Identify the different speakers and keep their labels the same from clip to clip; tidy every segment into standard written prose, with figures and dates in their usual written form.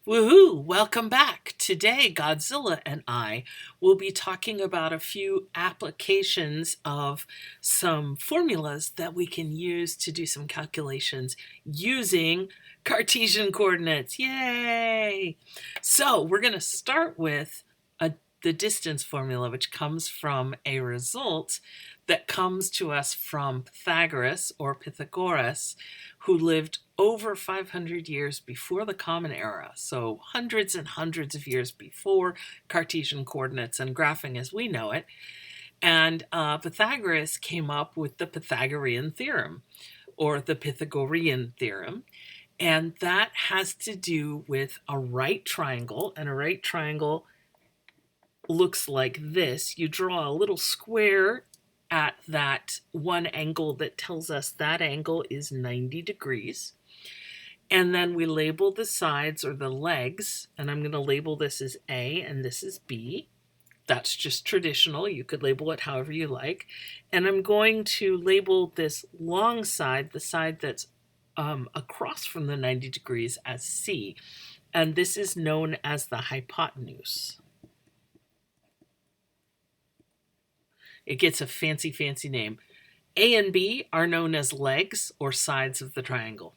Speaker 1: Woohoo! Welcome back. Today, Godzilla and I will be talking about a few applications of some formulas that we can use to do some calculations using Cartesian coordinates. Yay! So, we're going to start with the distance formula, which comes from a result that comes to us from Pythagoras or Pythagoras, who lived over 500 years before the Common Era, so hundreds and hundreds of years before Cartesian coordinates and graphing as we know it. And Pythagoras came up with the Pythagorean theorem, or the Pythagorean theorem, and that has to do with a right triangle, and a right triangle looks like this. You draw a little square at that one angle that tells us that angle is 90 degrees. And then we label the sides or the legs, and I'm going to label this as A and this is B. That's just traditional. You could label it however you like. And I'm going to label this long side, the side that's across from the 90 degrees, as C. And this is known as the hypotenuse. It gets a fancy name. A and B are known as legs or sides of the triangle.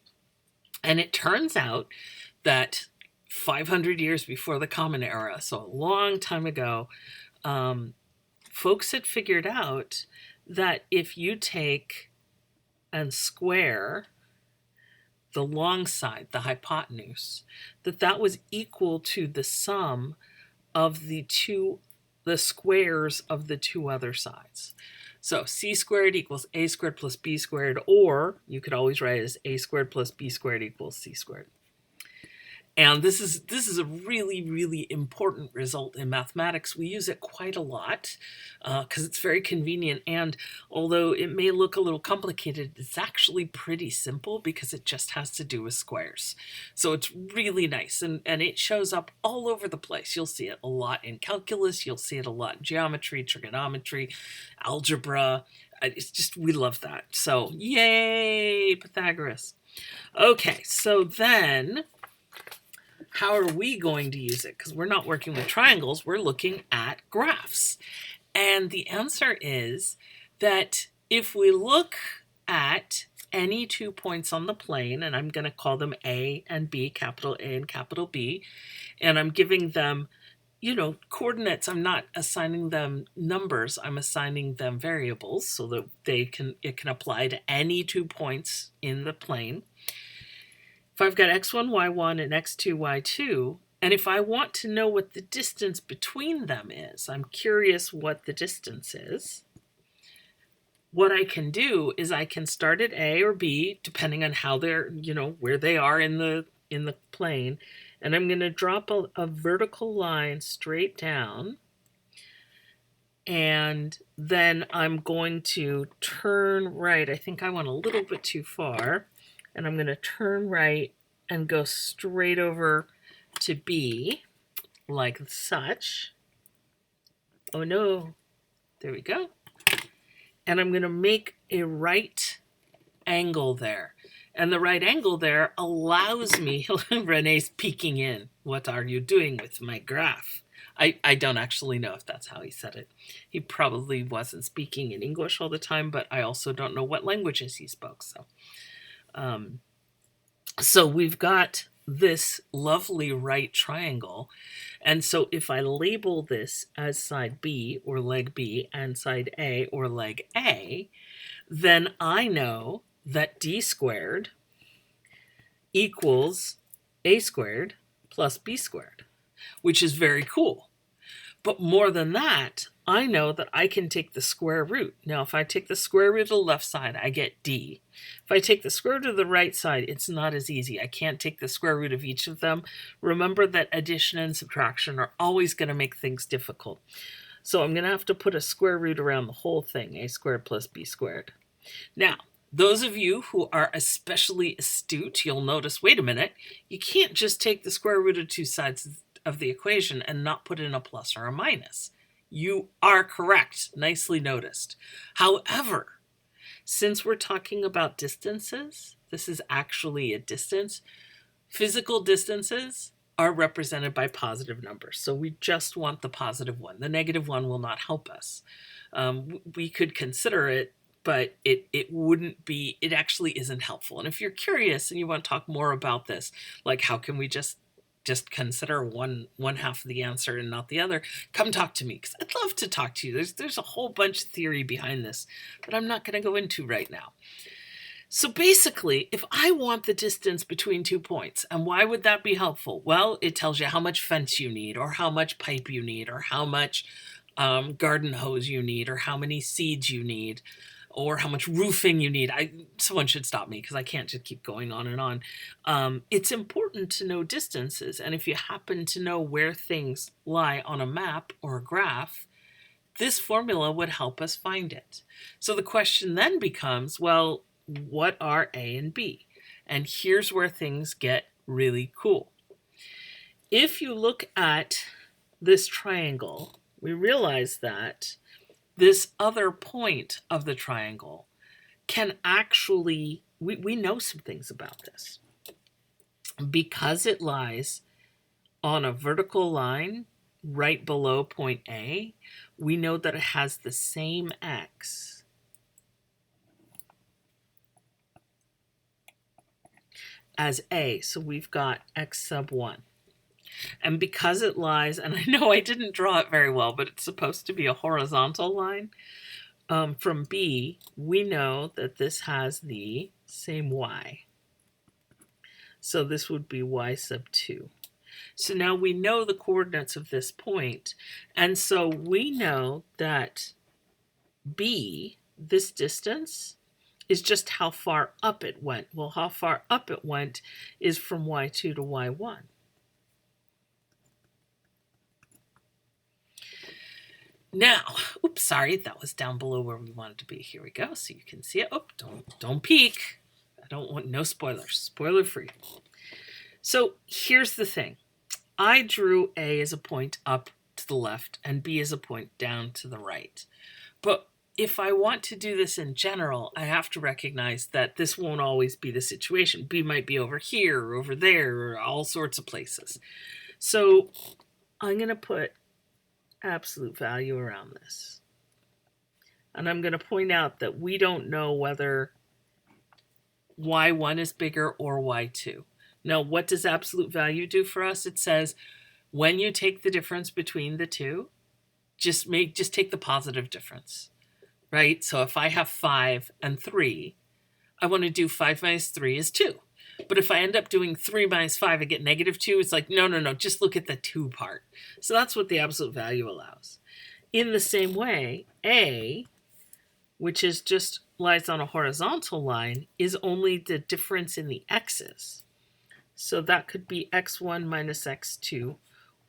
Speaker 1: And it turns out that 500 years before the Common Era, so a long time ago, folks had figured out that if you take and square the long side, the hypotenuse, that was equal to the sum of the squares of the two other sides. So c squared equals a squared plus b squared, or you could always write it as a squared plus b squared equals c squared. And this is a really important result in mathematics. We use it quite a lot because it's very convenient. And although it may look a little complicated, it's actually pretty simple because it just has to do with squares. So it's really nice. And it shows up all over the place. You'll see it a lot in calculus. You'll see it a lot in geometry, trigonometry, algebra. It's just, we love that. So yay, Pythagoras. Okay, so then how are we going to use it? Because we're not working with triangles, we're looking at graphs. And the answer is that if we look at any 2 points on the plane, and I'm going to call them A and B, capital A and capital B, and I'm giving them, coordinates. I'm not assigning them numbers, I'm assigning them variables so that it can apply to any 2 points in the plane. If I've got x1, y1, and x2, y2, and if I want to know what the distance between them is, I'm curious what the distance is, what I can do is I can start at A or B, depending on how they're, where they are in the plane, and I'm going to drop a vertical line straight down, and then I'm going to turn right. I think I went a little bit too far. And I'm going to turn right and go straight over to B, like such. Oh no, there we go. And I'm going to make a right angle there. And the right angle there allows me, Renee's peeking in, what are you doing with my graph? I don't actually know if that's how he said it. He probably wasn't speaking in English all the time, but I also don't know what languages he spoke, so we've got this lovely right triangle. And so if I label this as side B or leg B and side A or leg A, then I know that D squared equals A squared plus B squared, which is very cool. But more than that, I know that I can take the square root. Now, if I take the square root of the left side, I get D. If I take the square root of the right side, it's not as easy. I can't take the square root of each of them. Remember that addition and subtraction are always going to make things difficult. So I'm going to have to put a square root around the whole thing, A squared plus B squared. Now, those of you who are especially astute, you'll notice, wait a minute, you can't just take the square root of two sides of the equation and not put in a plus or a minus. You are correct. Nicely noticed. However, since we're talking about distances, this is actually a distance. Physical distances are represented by positive numbers. So we just want the positive one. The negative one will not help us. We could consider it, but it wouldn't be, it actually isn't helpful. And if you're curious and you want to talk more about this, like how can we just consider one half of the answer and not the other, come talk to me, because I'd love to talk to you. There's a whole bunch of theory behind this that I'm not going to go into right now. So basically, if I want the distance between 2 points, and why would that be helpful? Well, it tells you how much fence you need, or how much pipe you need, or how much garden hose you need, or how many seeds you need, or how much roofing you need. Someone should stop me because I can't just keep going on and on. It's important to know distances, and if you happen to know where things lie on a map or a graph, this formula would help us find it. So the question then becomes, well, what are A and B? And here's where things get really cool. If you look at this triangle, we realize that this other point of the triangle can actually, we know some things about this. Because it lies on a vertical line right below point A, we know that it has the same x as A. So we've got x sub 1. And because it lies, and I know I didn't draw it very well, but it's supposed to be a horizontal line, from B, we know that this has the same y. So this would be y sub 2. So now we know the coordinates of this point, and so we know that B, this distance, is just how far up it went. Well, how far up it went is from y2 to y1. Now, oops, sorry, that was down below where we wanted to be. Here we go, so you can see it. Oh, don't peek. I don't want, no spoilers, spoiler free. So here's the thing. I drew A as a point up to the left and B as a point down to the right. But if I want to do this in general, I have to recognize that this won't always be the situation. B might be over here or over there or all sorts of places. So I'm going to put absolute value around this. And I'm going to point out that we don't know whether y1 is bigger or y2. Now, what does absolute value do for us? It says when you take the difference between the two, just take the positive difference, right? So if I have 5 and 3, I want to do 5 minus 3 is 2. But if I end up doing 3 minus 5 and get negative 2, it's like, no, just look at the 2 part. So that's what the absolute value allows. In the same way, A, which is just lies on a horizontal line, is only the difference in the x's. So that could be x1 minus x2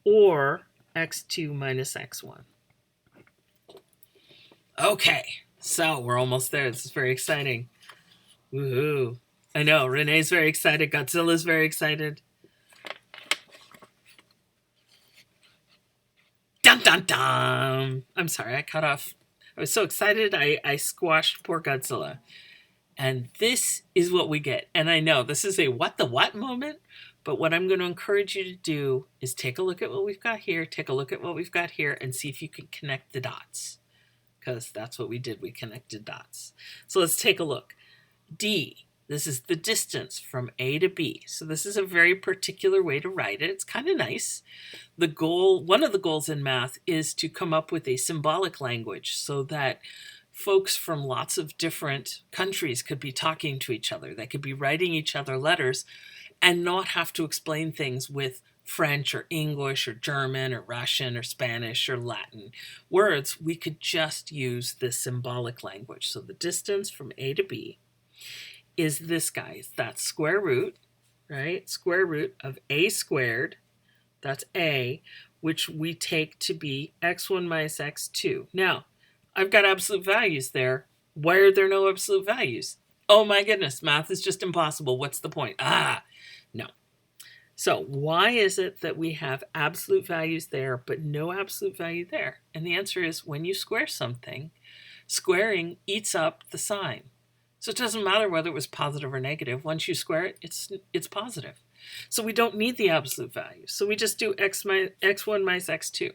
Speaker 1: or x2 minus x1. Okay, so we're almost there. This is very exciting. Woohoo. I know, Renee's very excited. Godzilla's very excited. Dun dun dun! I'm sorry, I cut off. I was so excited, I squashed poor Godzilla. And this is what we get. And I know this is a what the what moment, but what I'm going to encourage you to do is take a look at what we've got here, take a look at what we've got here, and see if you can connect the dots. Because that's what we did, we connected dots. So let's take a look. D, this is the distance from A to B. So this is a very particular way to write it. It's kind of nice. One of the goals in math is to come up with a symbolic language so that folks from lots of different countries could be talking to each other. They could be writing each other letters and not have to explain things with French or English or German or Russian or Spanish or Latin words. We could just use this symbolic language. So the distance from A to B is this, guys. That's square root, right? Square root of A squared, that's A, which we take to be x1 minus x2. Now, I've got absolute values there. Why are there no absolute values? Oh my goodness, math is just impossible. What's the point? No. So why is it that we have absolute values there but no absolute value there? And the answer is when you square something, squaring eats up the sign. So it doesn't matter whether it was positive or negative. Once you square it, it's positive. So we don't need the absolute value. So we just do x1 minus x2.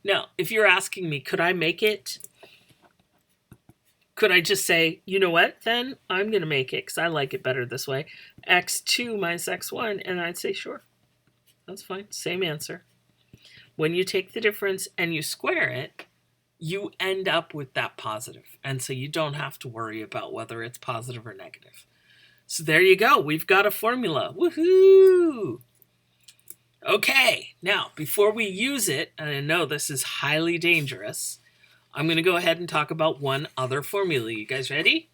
Speaker 1: Now, if you're asking me, could I make it? Could I just say, you know what, then I'm going to make it, because I like it better this way, x2 minus x1, and I'd say, sure, that's fine, same answer. When you take the difference and you square it, you end up with that positive, and so you don't have to worry about whether it's positive or negative. So there you go, we've got a formula, woohoo! Okay, now, before we use it, and I know this is highly dangerous, I'm going to go ahead and talk about one other formula. You guys ready?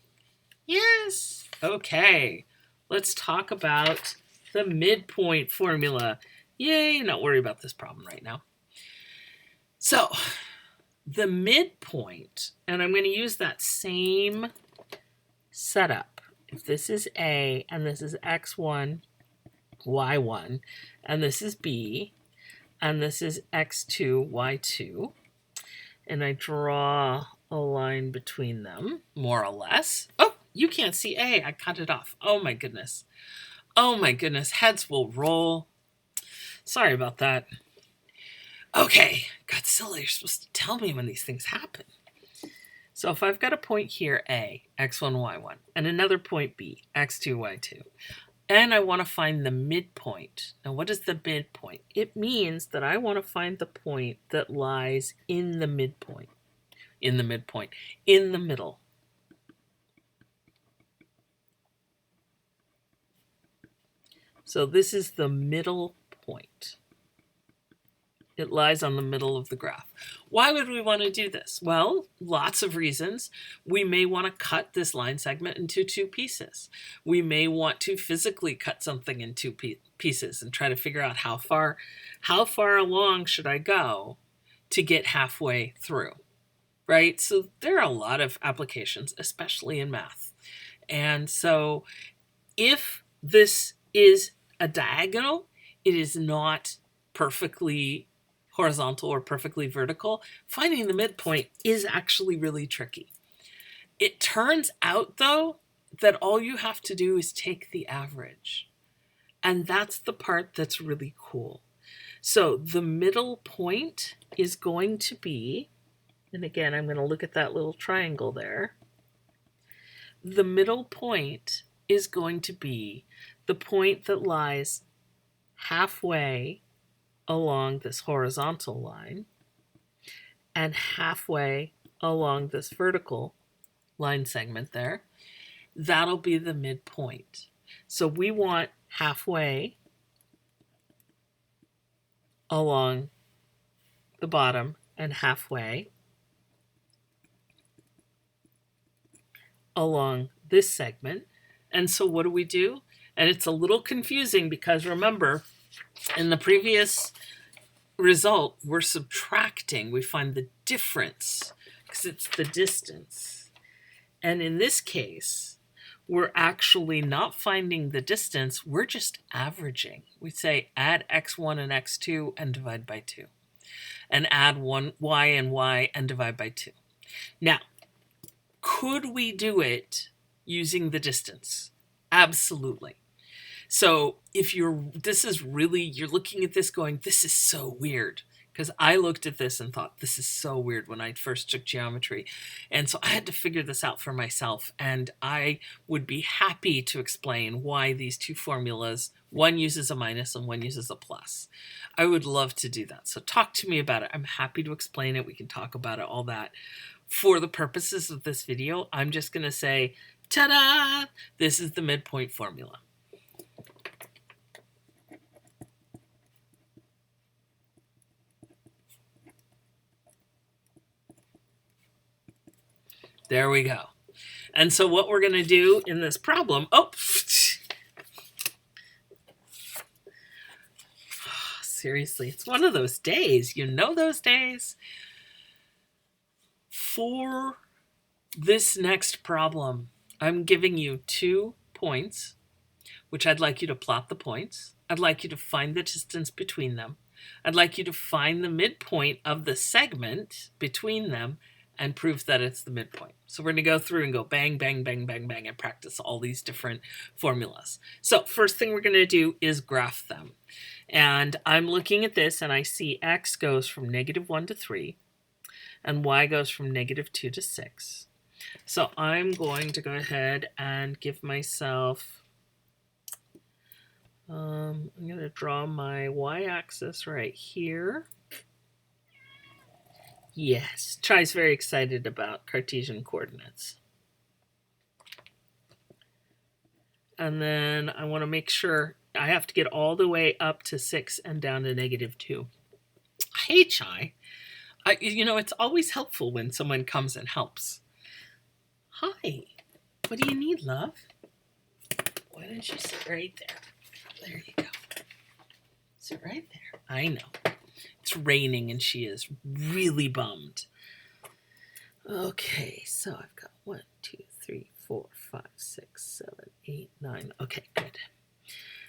Speaker 1: Yes. Okay. Let's talk about the midpoint formula. Yay, not worry about this problem right now. So, the midpoint, and I'm going to use that same setup. If this is A, and this is x1, y1, and this is B, and this is x2, y2, and I draw a line between them, more or less. Oh, you can't see A. I cut it off. Oh my goodness. Oh my goodness. Heads will roll. Sorry about that. Okay. Godzilla, you're supposed to tell me when these things happen. So if I've got a point here, A, x1, y1, and another point B, x2, y2, and I want to find the midpoint. Now, what is the midpoint? It means that I want to find the point that lies in the midpoint. In the midpoint. In the middle. So this is the middle point. It lies on the middle of the graph. Why would we want to do this? Well, lots of reasons. We may want to cut this line segment into two pieces. We may want to physically cut something in two pieces and try to figure out how far along should I go to get halfway through, right? So there are a lot of applications, especially in math. And so if this is a diagonal, it is not perfectly horizontal or perfectly vertical, finding the midpoint is actually really tricky. It turns out, though, that all you have to do is take the average. And that's the part that's really cool. So the middle point is going to be, and again, I'm going to look at that little triangle there. The middle point is going to be the point that lies halfway along this horizontal line and halfway along this vertical line segment there. That'll be the midpoint. So we want halfway along the bottom and halfway along this segment. And so what do? And it's a little confusing because remember, in the previous result, we're subtracting. We find the difference because it's the distance. And in this case, we're actually not finding the distance. We're just averaging. We say add x1 and x2 and divide by 2. And add y and y and divide by 2. Now, could we do it using the distance? Absolutely. So if you're looking at this going, this is so weird. Because I looked at this and thought, this is so weird when I first took geometry. And so I had to figure this out for myself. And I would be happy to explain why these two formulas, one uses a minus and one uses a plus. I would love to do that. So talk to me about it. I'm happy to explain it. We can talk about it, all that. For the purposes of this video, I'm just going to say, ta-da! This is the midpoint formula. There we go. And so what we're going to do in this problem, seriously, it's one of those days. You know those days? For this next problem, I'm giving you 2 points, which I'd like you to plot the points. I'd like you to find the distance between them. I'd like you to find the midpoint of the segment between them. and prove that it's the midpoint. So we're going to go through and go bang, bang, bang, bang, bang, and practice all these different formulas. So first thing we're going to do is graph them. And I'm looking at this and I see x goes from -1 to 3 and y goes from -2 to 6. So I'm going to go ahead and give myself, I'm going to draw my y-axis right here. Yes, Chai's very excited about Cartesian coordinates. And then I want to make sure I have to get all the way up to 6 and down to -2. Hey, Chai. It's always helpful when someone comes and helps. Hi. What do you need, love? Why don't you sit right there? There you go. Sit right there. I know. It's raining and she is really bummed. Okay, so I've got 1, 2, 3, 4, 5, 6, 7, 8, 9. Okay, good.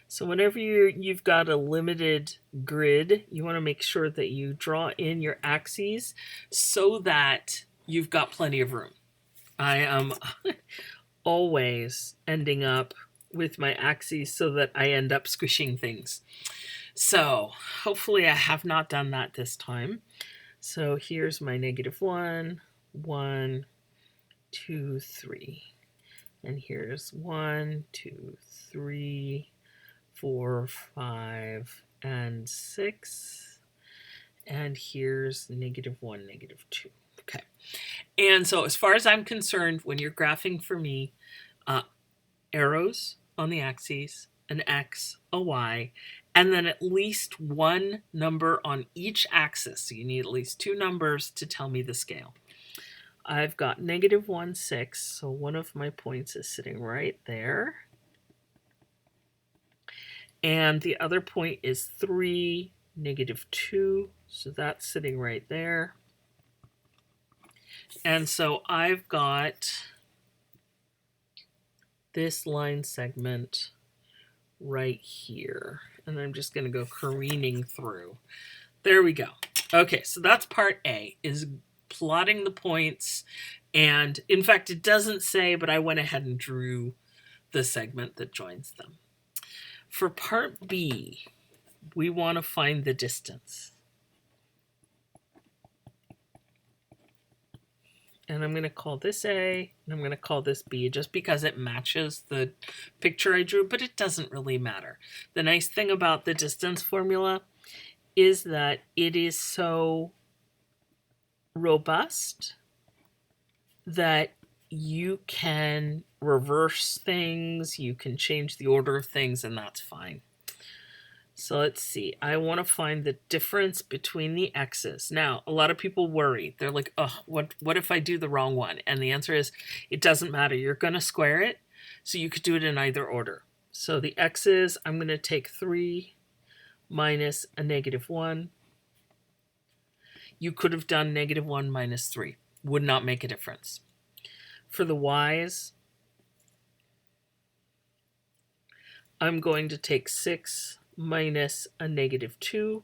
Speaker 1: So whenever you've got a limited grid, you want to make sure that you draw in your axes so that you've got plenty of room. I am always ending up with my axes so that I end up squishing things. So hopefully I have not done that this time. So here's my -1, 1, 2, 3. And here's 1, 2, 3, 4, 5, and 6. And here's -1, -2. Okay. And so as far as I'm concerned, when you're graphing for me, arrows on the axes, an X, a Y, and then at least one number on each axis. So you need at least 2 numbers to tell me the scale. I've got -1, 6, so one of my points is sitting right there. And the other point is 3, -2, so that's sitting right there. And so I've got this line segment right here. And I'm just going to go careening through. There we go. Okay, so that's part A, is plotting the points. And in fact, it doesn't say, but I went ahead and drew the segment that joins them. For part B, we want to find the distance. And I'm going to call this A, and I'm going to call this B, just because it matches the picture I drew, but it doesn't really matter. The nice thing about the distance formula is that it is so robust that you can reverse things, you can change the order of things, and that's fine. So let's see. I want to find the difference between the x's. Now, a lot of people worry. They're like, oh, what if I do the wrong one? And the answer is, it doesn't matter. You're going to square it, so you could do it in either order. So the x's, I'm going to take 3 minus a -1. You could have done -1 minus 3. Would not make a difference. For the y's, I'm going to take 6 minus a -2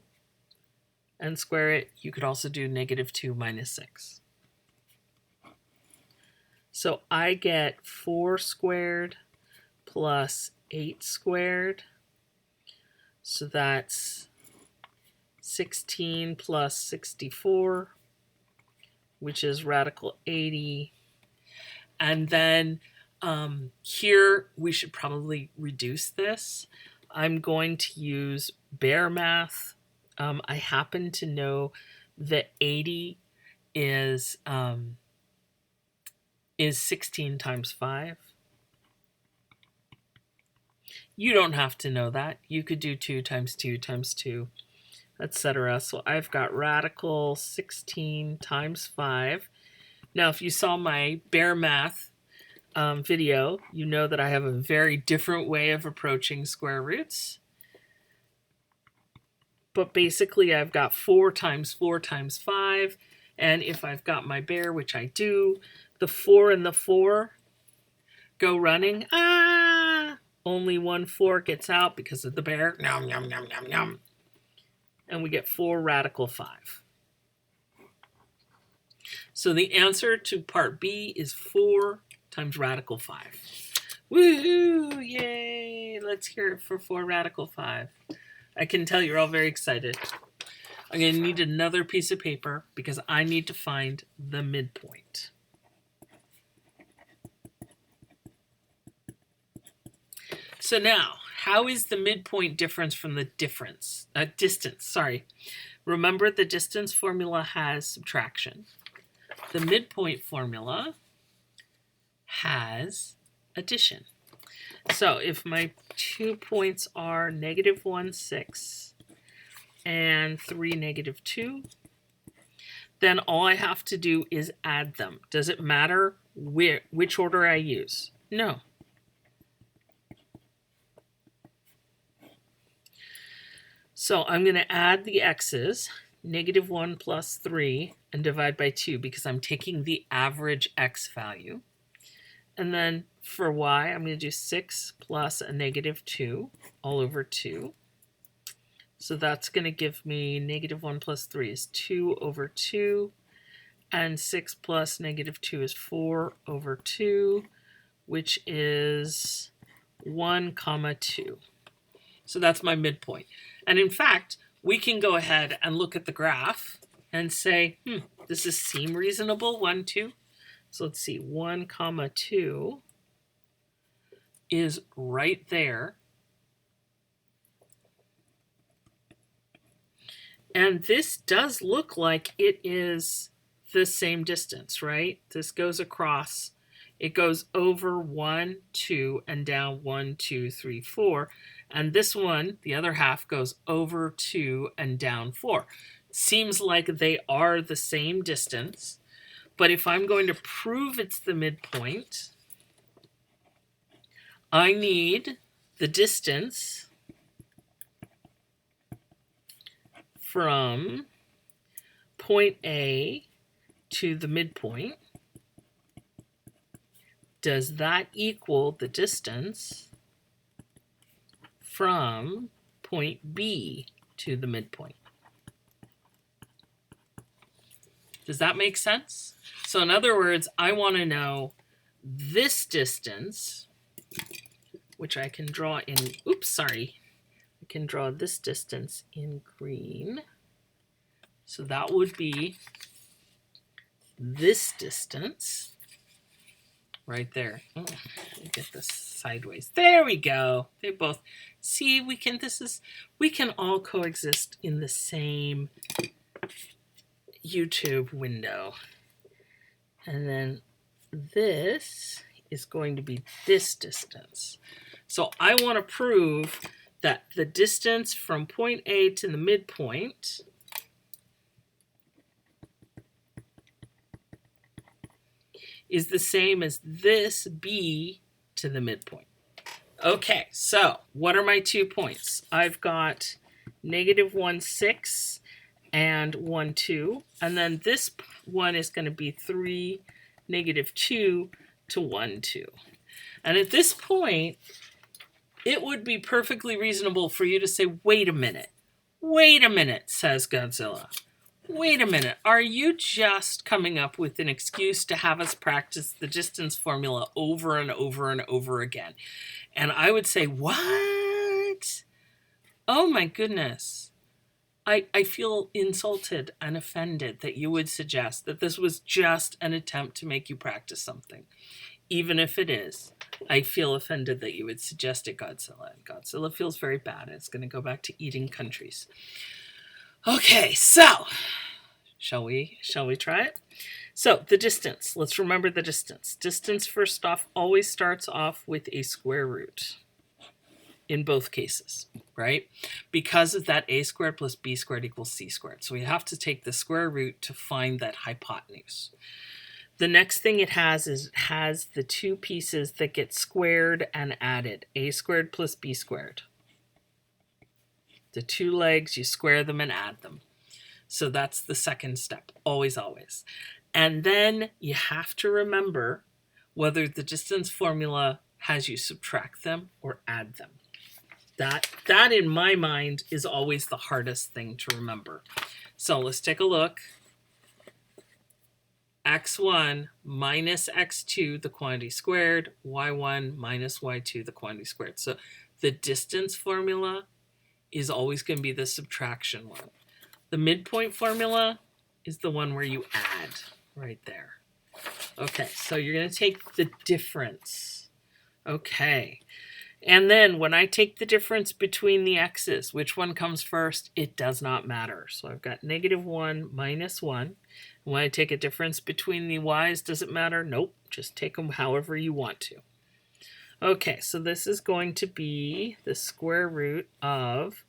Speaker 1: and square it. You could also do -2 minus 6. So I get 4 squared plus 8 squared. So that's 16 plus 64, which is radical 80. And then here we should probably reduce this. I'm going to use bare math. I happen to know that 80 is 16 times 5. You don't have to know that. You could do 2 times 2 times 2, etc. So I've got radical 16 times 5. Now, if you saw my bare math video, you know that I have a very different way of approaching square roots. But basically, I've got 4 times 4 times 5. And if I've got my bare, which I do, the 4 and the 4 go running. Only 1 4 gets out because of the bare. Nom, nom, nom, nom, nom. And we get 4 radical 5. So the answer to part B is 4 times radical 5. Woohoo! Yay! Let's hear it for 4 radical 5. I can tell you're all very excited. I'm going to need another piece of paper because I need to find the midpoint. So now, how is the midpoint different from the distance? Sorry. Remember, the distance formula has subtraction. The midpoint formula has addition. So if my 2 points are -1, 6 and 3, -2, then all I have to do is add them. Does it matter which order I use? No. So I'm going to add the x's, -1 plus 3, and divide by 2 because I'm taking the average x value. And then for y, I'm going to do 6 plus a -2 all over 2. So that's going to give me -1 plus 3 is 2 over 2. And 6 plus -2 is 4 over 2, which is 1, 2. So that's my midpoint. And in fact, we can go ahead and look at the graph and say, does this seem reasonable? 1, 2. So let's see, 1, 2 is right there. And this does look like it is the same distance, right? This goes across, it goes over 1, 2, and down 1, 2, 3, 4. And this one, the other half, goes over 2 and down 4. Seems like they are the same distance. But if I'm going to prove it's the midpoint, I need the distance from point A to the midpoint. Does that equal the distance from point B to the midpoint? Does that make sense? So in other words, I want to know this distance, which I can draw in, I can draw this distance in green. So that would be this distance right there. Oh, let me get this sideways. There we go. They both, see, we can all coexist in the same YouTube window. And then this is going to be this distance. So I want to prove that the distance from point A to the midpoint is the same as this B to the midpoint. Okay, so what are my 2 points? I've got -1, 6 and 1, 2. And then this one is going to be 3, -2 to 1, 2. And at this point, it would be perfectly reasonable for you to say, wait a minute, says Godzilla. Wait a minute, are you just coming up with an excuse to have us practice the distance formula over and over and over again? And I would say, what? Oh my goodness. I feel insulted and offended that you would suggest that this was just an attempt to make you practice something. Even if it is, I feel offended that you would suggest it, Godzilla. And Godzilla feels very bad. It's going to go back to eating countries. Okay, so shall we try it? So the distance, let's remember the distance. Distance, first off, always starts off with a square root in both cases, right? Because of that, a squared plus b squared equals c squared. So we have to take the square root to find that hypotenuse. The next thing it has is it has the 2 pieces that get squared and added, a squared plus b squared. The 2 legs, you square them and add them. So that's the second step, always, always. And then you have to remember whether the distance formula has you subtract them or add them. That in my mind is always the hardest thing to remember. So let's take a look. x1 minus x2, the quantity squared, y1 minus y2, the quantity squared. So the distance formula is always going to be the subtraction one. The midpoint formula is the one where you add right there. Okay, so you're going to take the difference. Okay. And then when I take the difference between the x's, which one comes first? It does not matter. So I've got -1 minus 1. When I take a difference between the y's, does it matter? Nope. Just take them however you want to. Okay, so this is going to be the square root of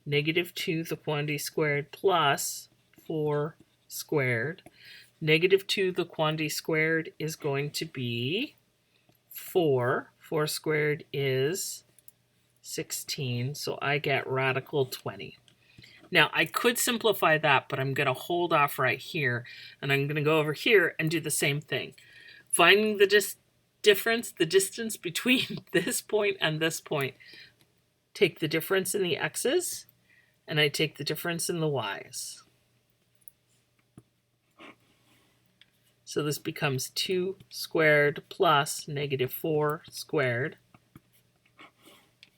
Speaker 1: -2, the quantity squared, plus 4 squared. -2, the quantity squared, is going to be 4. 4 squared is 16, so I get radical 20. Now, I could simplify that, but I'm going to hold off right here, and I'm going to go over here and do the same thing. Finding the difference, the distance between this point and this point. Take the difference in the x's, and I take the difference in the y's. So this becomes 2 squared plus -4 squared.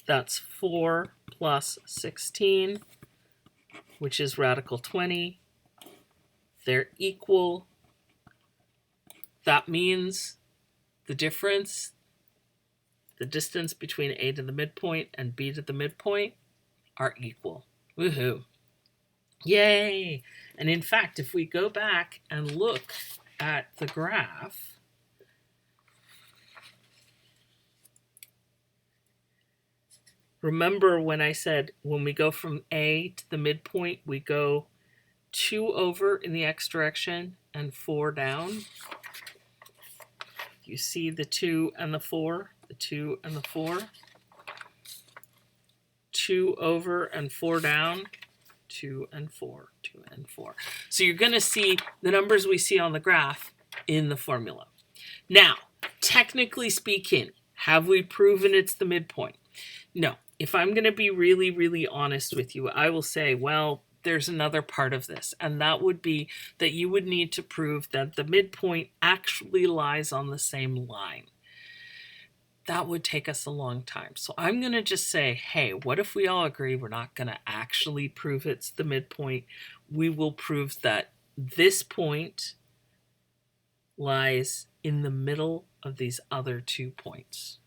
Speaker 1: That's 4 plus 16, which is radical 20. They're equal. That means the difference, the distance between A to the midpoint and B to the midpoint, are equal. Woohoo. Yay! And in fact, if we go back and look at the graph, remember when I said when we go from A to the midpoint, we go 2 over in the x direction and 4 down? You see the 2 and the 4, the 2 and the 4. 2 over and 4 down, 2 and 4, 2 and 4. So you're going to see the numbers we see on the graph in the formula. Now, technically speaking, have we proven it's the midpoint? No. If I'm going to be really, really honest with you, I will say, well, there's another part of this, and that would be that you would need to prove that the midpoint actually lies on the same line. That would take us a long time. So I'm going to just say, hey, what if we all agree we're not going to actually prove it's the midpoint? We will prove that this point lies in the middle of these other 2 points.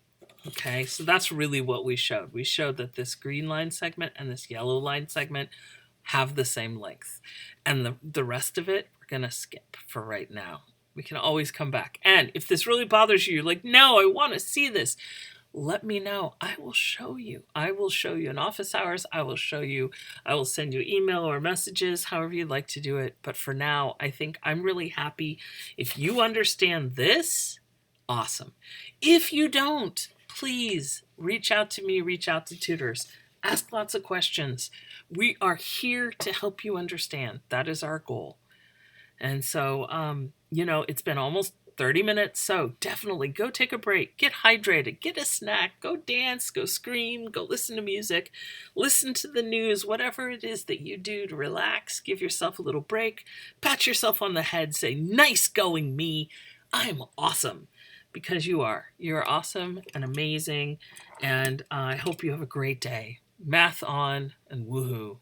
Speaker 1: Okay, so that's really what we showed. We showed that this green line segment and this yellow line segment have the same length. And the rest of it, we're going to skip for right now. We can always come back. And if this really bothers you, you're like, no, I want to see this, let me know. I will show you. I will show you in office hours. I will show you. I will send you email or messages, however you'd like to do it. But for now, I think I'm really happy. If you understand this, awesome. If you don't, please reach out to me, reach out to tutors. Ask lots of questions. We are here to help you understand. That is our goal. And so, it's been almost 30 minutes, so definitely go take a break, get hydrated, get a snack, go dance, go scream, go listen to music, listen to the news, whatever it is that you do to relax, give yourself a little break, pat yourself on the head, say, nice going, me, I'm awesome. Because you are. You're awesome and amazing, and I hope you have a great day. Math on and woohoo.